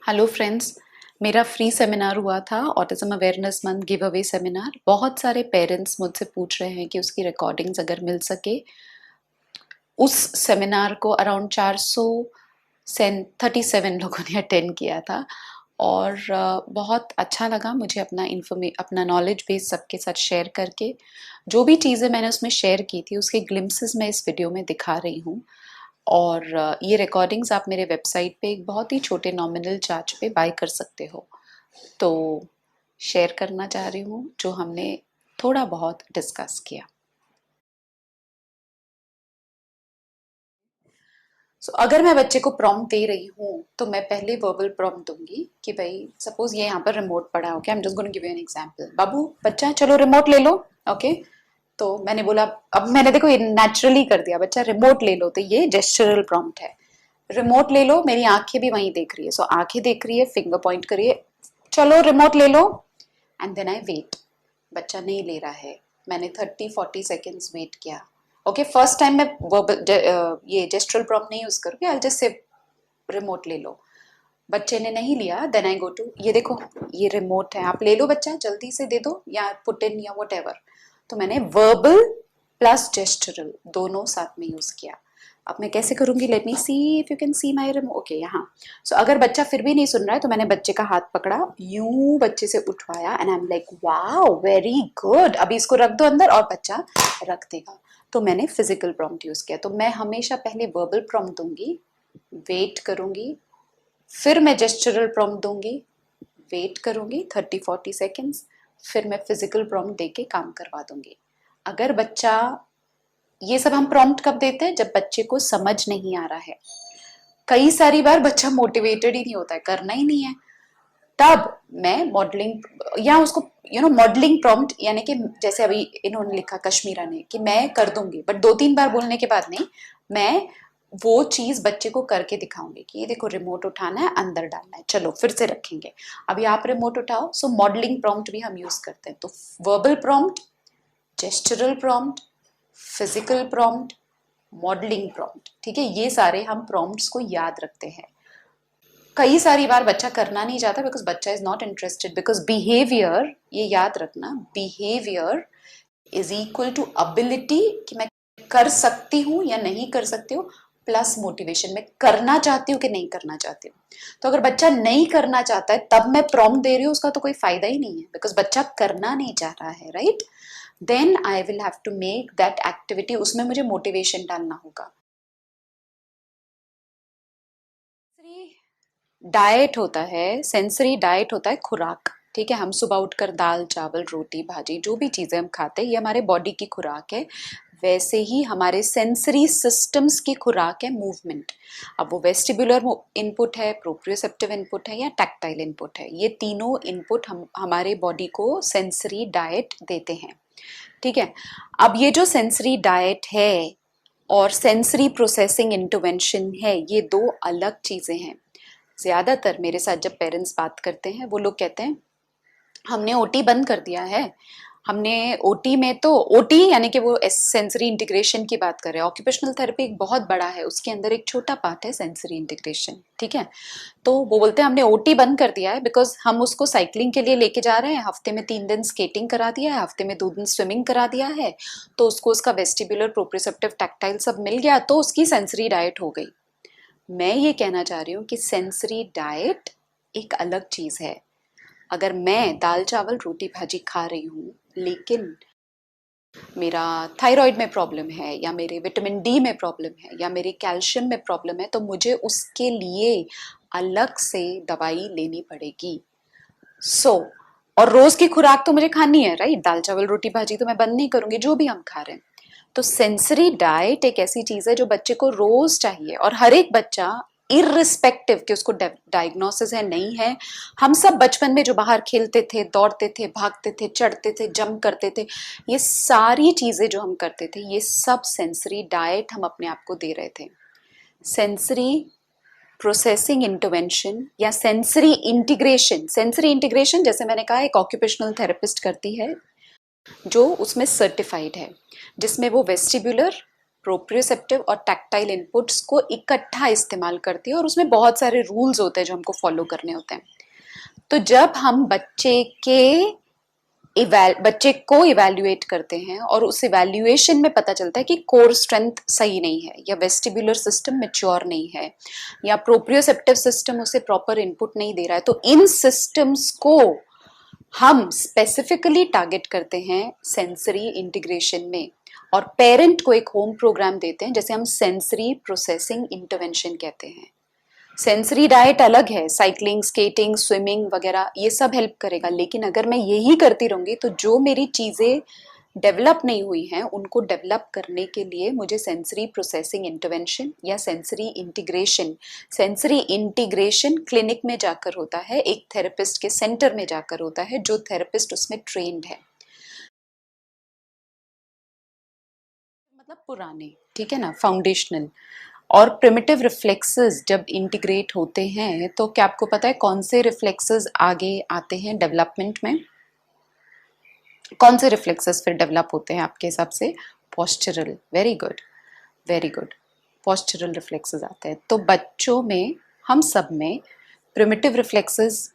Hello friends, मेरा free seminar हुआ था autism awareness month give away seminar. बहुत सारे पेरेंट्स मुझसे पूछ रहे हैं कि उसकी रिकॉर्डिंग्स अगर मिल सके। उस सेमिनार को अराउंड 437 लोगों ने अटेंड किया था और बहुत अच्छा लगा मुझे अपना नॉलेज बेस सबके साथ शेयर करके। जो भी चीज़ें मैंने उसमें शेयर की थी उसके ग्लिम्सेस मैं इस वीडियो में दिखा रही हूँ। और ये रिकॉर्डिंग्स आप मेरे वेबसाइट पे एक बहुत ही छोटे नॉमिनल चार्ज पे बाय कर सकते हो। तो शेयर करना चाह रही हूँ जो हमने थोड़ा बहुत डिस्कस किया। अगर मैं बच्चे को प्रॉम्प्ट दे रही हूँ तो मैं पहले वर्बल प्रॉम्प्ट दूंगी कि भाई सपोज ये यहाँ पर रिमोट पड़ा है। Okay, I am just going to give you an example. बाबू बच्चा चलो रिमोट ले लो। ओके, तो मैंने बोला, अब मैंने देखो ये नेचुरली कर दिया, बच्चा रिमोट ले लो, तो ये जेस्चरल प्रॉम्प्ट है। रिमोट ले लो, मेरी आंखें भी वहीं देख रही है, सो आंखें देख रही है, फिंगर पॉइंट करिए, चलो रिमोट ले लो। And then I wait. बच्चा नहीं ले रहा है, मैंने 30-40 सेकेंड्स वेट किया। ओके, फर्स्ट टाइम मैं ये जेस्चरल प्रॉम्प्ट नहीं यूज करूँगी, आई जस्ट से रिमोट ले लो। बच्चे ने नहीं लिया, देन आई गो टू, ये देखो ये रिमोट है, आप ले लो बच्चा, जल्दी से दे दो या पुट इन या वट एवर। तो मैंने वर्बल प्लस जेस्चरल दोनों साथ में यूज किया। अब मैं कैसे करूंगी, let me see if you can see my remote. Okay, यहाँ। सो अगर बच्चा फिर भी नहीं सुन रहा है तो मैंने बच्चे का हाथ पकड़ा, यूं बच्चे से उठवाया and I am like wow very good, अभी इसको रख दो अंदर, और बच्चा रख देगा। तो मैंने फिजिकल प्रॉम्प्ट यूज किया। तो मैं हमेशा पहले वर्बल प्रॉम्प्ट दूंगी, वेट करूंगी, फिर मैं जेस्चरल प्रॉम्प्ट दूंगी, वेट करूंगी 30-40 सेकेंड्स, फिर मैं फिजिकल प्रॉम्प्ट देके काम करवा दूंगी। अगर बच्चा, ये सब हम प्रॉम्प्ट कब देते हैं, जब बच्चे को समझ नहीं आ रहा है। कई सारी बार बच्चा मोटिवेटेड ही नहीं होता है, करना ही नहीं है, तब मैं मॉडलिंग या उसको मॉडलिंग प्रॉम्प्ट, यानी कि जैसे अभी इन्होंने लिखा कश्मीरा ने कि मैं कर दूंगी, बट 2-3 बार बोलने के बाद नहीं, मैं वो चीज बच्चे को करके दिखाऊंगी कि ये देखो रिमोट उठाना है, अंदर डालना है, चलो फिर से रखेंगे, अभी आप रिमोट उठाओ। सो मॉडलिंग प्रॉम्प्ट भी हम यूज करते हैं। तो verbal prompt, gestural prompt, physical prompt, modelling prompt, ठीक है, ये सारे हम प्रॉम्प्ट्स को याद रखते हैं। कई सारी बार बच्चा करना नहीं चाहता बिकॉज बच्चा is not interested, because behaviour, ये याद रखना, behaviour is equal to ability, कि मैं कर सकती हूँ या नहीं कर सकती हूँ, प्लस मोटिवेशन, मैं करना चाहती हूँ कि नहीं करना चाहती हूँ। तो अगर बच्चा नहीं करना चाहता है तब मैं प्रॉम्प्ट दे रही हूँ, उसका तो कोई फायदा ही नहीं है, बिकॉज बच्चा करना नहीं चाह रहा है, right. Then I will have to make that activity, उसमें मुझे मोटिवेशन डालना होगा। डाइट होता है, सेंसरी डाइट होता है खुराक, ठीक है। हम सुबह उठकर दाल चावल रोटी भाजी जो भी चीजें हम खाते हैं, ये हमारे बॉडी की खुराक है। वैसे ही हमारे सेंसरी सिस्टम्स की खुराक है मूवमेंट। अब वो वेस्टिबुलर इनपुट है, प्रोप्रियोसेप्टिव इनपुट है, या टैक्टाइल इनपुट है, ये तीनों इनपुट हम हमारे बॉडी को सेंसरी डाइट देते हैं, ठीक है। अब ये जो सेंसरी डाइट है और सेंसरी प्रोसेसिंग इंटरवेंशन है, ये दो अलग चीजें हैं। ज्यादातर मेरे साथ जब पेरेंट्स बात करते हैं, वो लोग कहते हैं हमने ओटी बंद कर दिया है, हमने ओटी में तो ओटी यानी कि वो सेंसरी इंटीग्रेशन की बात कर रहे हैं। ऑक्यूपेशनल थेरेपी एक बहुत बड़ा है, उसके अंदर एक छोटा पार्ट है सेंसरी इंटीग्रेशन, ठीक है। तो वो बोलते हैं हमने ओटी बंद कर दिया है बिकॉज हम उसको साइकिलिंग के लिए लेके जा रहे हैं, हफ्ते में 3 दिन स्केटिंग करा दिया है, हफ्ते में 2 दिन स्विमिंग करा दिया है, तो उसको उसका वेस्टिबुलर प्रोप्रियोसेप्टिव टैक्टाइल सब मिल गया, तो उसकी सेंसरी डाइट हो गई। मैं ये कहना चाह रही हूँ कि सेंसरी डाइट एक अलग चीज है। अगर मैं दाल चावल रोटी भाजी खा रही हूँ लेकिन मेरा थायराइड में प्रॉब्लम है, या मेरे विटामिन डी में प्रॉब्लम है, या मेरे कैल्शियम में प्रॉब्लम है, तो मुझे उसके लिए अलग से दवाई लेनी पड़ेगी। और रोज की खुराक तो मुझे खानी है, राइट। दाल चावल रोटी भाजी तो मैं बंद नहीं करूंगी, जो भी हम खा रहे हैं। तो सेंसरी डाइट एक ऐसी चीज है जो बच्चे को रोज चाहिए, और हर एक बच्चा इररिस्पेक्टिव कि उसको डायग्नोसिस है नहीं है, हम सब बचपन में जो बाहर खेलते थे, दौड़ते थे, भागते थे, चढ़ते थे, जंप करते थे, ये सारी चीजें जो हम करते थे, ये सब सेंसरी डाइट हम अपने आप को दे रहे थे। सेंसरी प्रोसेसिंग इंटरवेंशन या सेंसरी इंटीग्रेशन जैसे मैंने कहा एक ऑक्यूपेशनल थेरेपिस्ट करती है जो उसमें सर्टिफाइड है, जिसमें वो वेस्टिबुलर, प्रोप्रियोसेप्टिव और टैक्टाइल इनपुट्स को इकट्ठा इस्तेमाल करती है और उसमें बहुत सारे रूल्स होते हैं जो हमको फॉलो करने होते हैं। तो जब हम बच्चे को इवैल्यूएट करते हैं और उस इवैल्यूएशन में पता चलता है कि कोर स्ट्रेंथ सही नहीं है, या वेस्टिबुलर सिस्टम मैच्योर नहीं है, या प्रोप्रियोसेप्टिव सिस्टम उसे प्रॉपर इनपुट नहीं दे रहा है, तो इन सिस्टम्स को हम स्पेसिफिकली टारगेट करते हैं सेंसरी इंटीग्रेशन में, और पेरेंट को एक होम प्रोग्राम देते हैं जैसे हम सेंसरी प्रोसेसिंग इंटरवेंशन कहते हैं। सेंसरी डाइट अलग है, साइकिलिंग, स्केटिंग, स्विमिंग वगैरह ये सब हेल्प करेगा, लेकिन अगर मैं यही करती रहूंगी तो जो मेरी चीजें डेवलप नहीं हुई हैं उनको डेवलप करने के लिए मुझे सेंसरी प्रोसेसिंग इंटरवेंशन या सेंसरी इंटीग्रेशन क्लिनिक में जाकर होता है, एक थेरेपिस्ट के सेंटर में जाकर होता है जो थेरेपिस्ट उसमें ट्रेन्ड है। मतलब पुराने, ठीक है ना, फाउंडेशनल। और प्रिमिटिव रिफ्लेक्सेस जब इंटीग्रेट होते हैं तो क्या आपको पता है कौन से रिफ्लेक्सेस आगे आते हैं डेवलपमेंट में? कौन से रिफ्लेक्सेस फिर डेवलप होते हैं आपके हिसाब से? Postural. Very good, very good, postural reflexes आते हैं। तो बच्चों में, हम सब में प्रिमिटिव रिफ्लेक्सेस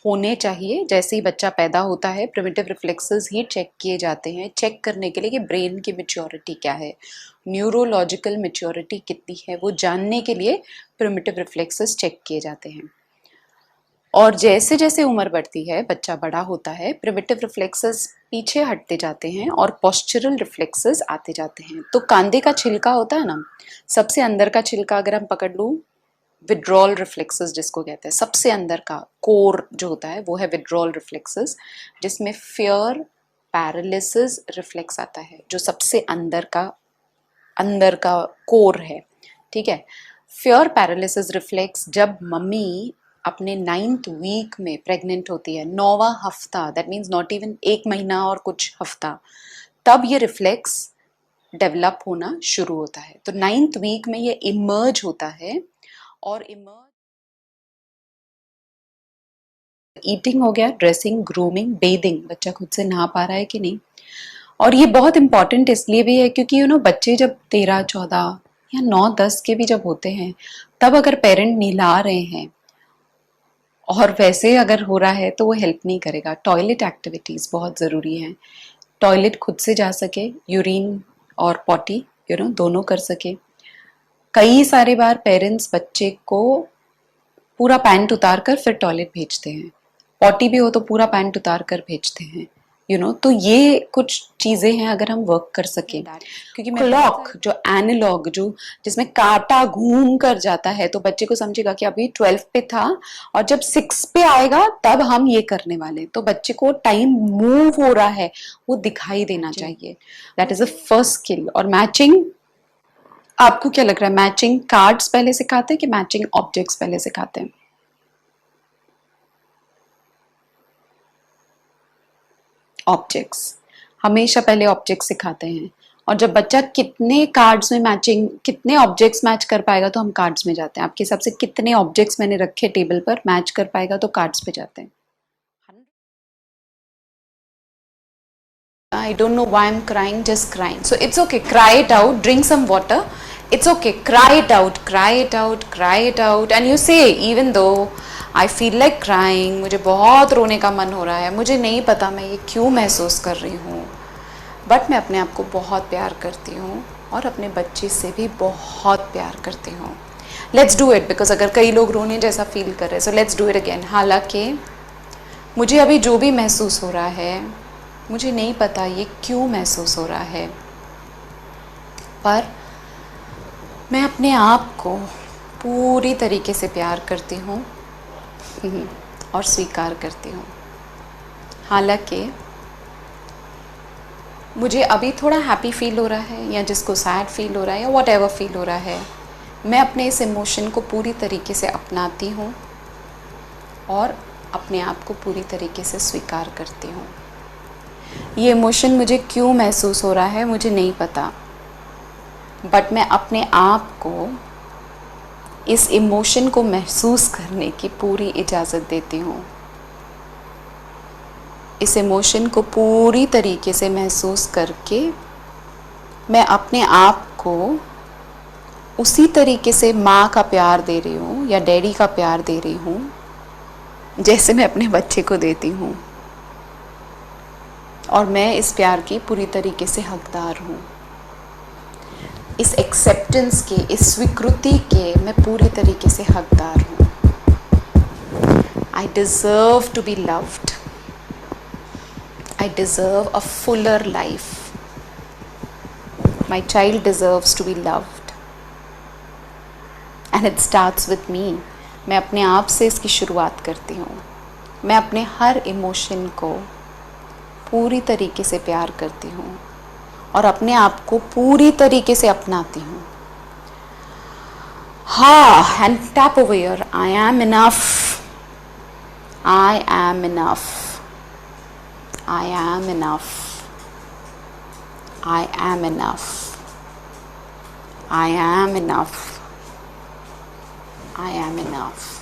होने चाहिए। जैसे ही बच्चा पैदा होता है प्रिमिटिव रिफ्लेक्सेस ही चेक किए जाते हैं, चेक करने के लिए कि ब्रेन की मैच्योरिटी क्या है, न्यूरोलॉजिकल मैच्योरिटी कितनी है, वो जानने के लिए प्रिमिटिव रिफ्लेक्सेस चेक किए जाते हैं। और जैसे जैसे उम्र बढ़ती है, बच्चा बड़ा होता है, प्रिमिटिव रिफ्लेक्सेस पीछे हटते जाते हैं और पोस्चरल रिफ्लेक्सेस आते जाते हैं। तो कांधे का छिलका होता है ना, सबसे अंदर का छिलका अगर हम पकड़ लूँ, विड्रॉल रिफ्लेक्सेस जिसको कहते हैं, सबसे अंदर का कोर जो होता है वो है विड्रॉल रिफ्लेक्सेस, जिसमें फियर पैरालिसिस रिफ्लेक्स आता है, जो सबसे अंदर का कोर है, ठीक है। फियर पैरालिसिस रिफ्लेक्स जब मम्मी अपने 9th वीक में प्रेग्नेंट होती है, 9वां हफ्ता, दैट मीन्स नॉट इवन 1 महीना और कुछ हफ्ता, तब ये रिफ्लेक्स डेवलप होना शुरू होता है। तो 9th वीक में ये इमर्ज होता है। और ईटिंग हो गया, ड्रेसिंग, ग्रूमिंग, बेदिंग, बच्चा खुद से नहा पा रहा है कि नहीं। और ये बहुत इंपॉर्टेंट इसलिए भी है क्योंकि बच्चे जब 13, 14 या 9, 10 के भी जब होते हैं, तब अगर पेरेंट नहला रहे हैं और वैसे अगर हो रहा है तो वो हेल्प नहीं करेगा। टॉयलेट एक्टिविटीज बहुत ज़रूरी हैं। टॉयलेट खुद से जा सके, यूरिन और पॉटी दोनों कर सके। कई सारे बार पेरेंट्स बच्चे को पूरा पैंट उतार कर फिर टॉयलेट भेजते हैं, पॉटी भी हो तो पूरा पैंट उतार कर भेजते हैं, तो ये कुछ चीजें हैं अगर हम वर्क कर सकें। क्योंकि क्लॉक जो एनालॉग, जो जिसमें कांटा घूम कर जाता है, तो बच्चे को समझेगा कि अभी 12 पे था और जब 6 पे आएगा तब हम ये करने वाले, तो बच्चे को टाइम मूव हो रहा है वो दिखाई देना चाहिए। That is a first skill. और मैचिंग, आपको क्या लग रहा है, मैचिंग कार्ड्स पहले सिखाते हैं कि मैचिंग ऑब्जेक्ट्स पहले सिखाते हैं? ऑब्जेक्ट्स, हमेशा पहले ऑब्जेक्ट्स सिखाते हैं। और जब बच्चा कितने कार्ड्स में मैचिंग, कितने ऑब्जेक्ट्स मैच कर पाएगा तो हम कार्ड्स में जाते हैं। आपके हिसाब से कितने ऑब्जेक्ट्स मैंने रखे टेबल पर, मैच कर पाएगा तो कार्ड्स पे जाते हैं। I don't know why I'm crying, just crying. So it's okay, cry it out, drink some water. It's okay, cry it out, cry it out, cry it out. And you say, even though I feel like crying, मुझे बहुत रोने का मन हो रहा है, मुझे नहीं पता मैं ये क्यों महसूस कर रही हूँ, बट मैं अपने आप को बहुत प्यार करती हूँ और अपने बच्चे से भी बहुत प्यार करती हूँ। Let's do it, because अगर कई लोग रोने जैसा फील कर रहे हैं, so let's do it again. हालांकि मुझे अभी जो भी महसूस हो रहा है, मुझे नहीं पता ये क्यों महसूस हो रहा है, पर मैं अपने आप को पूरी तरीके से प्यार करती हूँ और स्वीकार करती हूँ। हालांकि मुझे अभी थोड़ा हैप्पी फील हो रहा है, या जिसको सैड फील हो रहा है, या वॉट एवर फील हो रहा है, मैं अपने इस इमोशन को पूरी तरीके से अपनाती हूँ और अपने आप को पूरी तरीके से स्वीकार करती हूँ। ये इमोशन मुझे क्यों महसूस हो रहा है मुझे नहीं पता, बट मैं अपने आप को इस इमोशन को महसूस करने की पूरी इजाज़त देती हूँ। इस इमोशन को पूरी तरीके से महसूस करके मैं अपने आप को उसी तरीके से माँ का प्यार दे रही हूँ या डैडी का प्यार दे रही हूँ जैसे मैं अपने बच्चे को देती हूँ, और मैं इस प्यार की पूरी तरीके से हकदार हूँ। इस एक्सेप्टेंस के, इस स्वीकृति के मैं पूरी तरीके से हकदार हूँ। I deserve to be loved. I deserve a fuller life. My child deserves to be loved. And it starts with me. मैं अपने आप से इसकी शुरुआत करती हूँ। मैं अपने हर इमोशन को पूरी तरीके से प्यार करती हूँ और अपने आप को पूरी तरीके से अपनाती हूँ। हाँ, and tap over here. I am enough. I am enough. I am enough. I am enough. I am enough. I am enough.